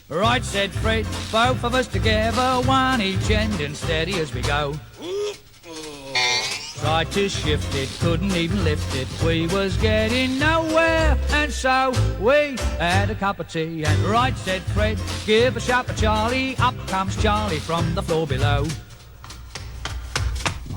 Right, said Fred, both of us together, one each end and steady as we go. Tried to shift it, couldn't even lift it, we was getting nowhere, and so we had a cup of tea, and right, said Fred, give a shout for Charlie, up comes Charlie from the floor below.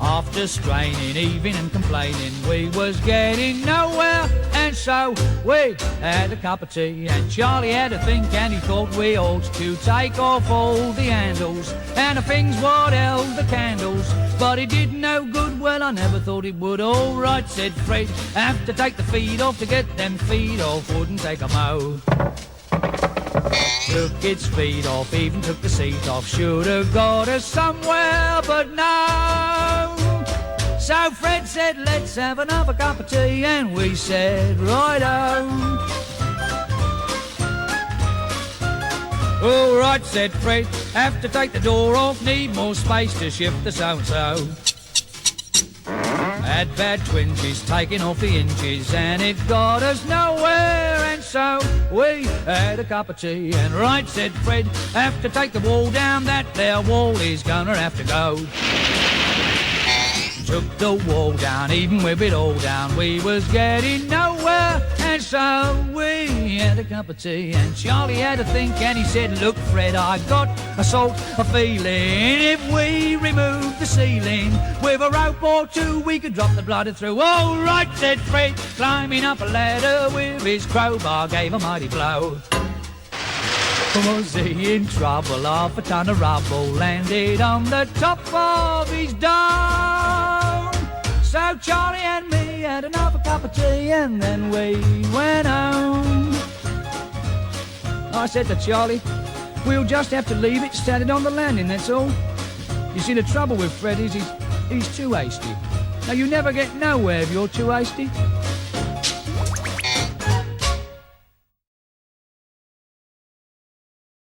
After straining, even and complaining, we was getting nowhere, and so we had a cup of tea, and Charlie had a think, and he thought we ought to take off all the handles and the things what held the candles, but it did no good. Well, I never thought it would. All right, said Fred, have to take the feet off to get them feet off, wouldn't take a mo. Took its feet off, even took the seat off, should have got us somewhere, but no. So Fred said, let's have another cup of tea, and we said, righto. All right, said Fred, have to take the door off, need more space to shift the so-and-so. Had bad twinges, taking off the inches, and it got us nowhere, and so we had a cup of tea, and right, said Fred, have to take the wall down, that there wall is gonna have to go. Took the wall down, even with it all down, we was getting nowhere, and so we had a cup of tea, and Charlie had a think, and he said, look Fred, I got a sort of feeling, if we remove the ceiling with a rope or two, we could drop the bladder through. All right, said Fred, climbing up a ladder with his crowbar, gave a mighty blow. Was he in trouble? Half a ton of rubble landed on the top of his dome. So Charlie and me had another cup of tea, and then we went home. I said to Charlie, we'll just have to leave it standing on the landing, that's all. You see, the trouble with Fred is he's too hasty. Now, you never get nowhere if you're too hasty.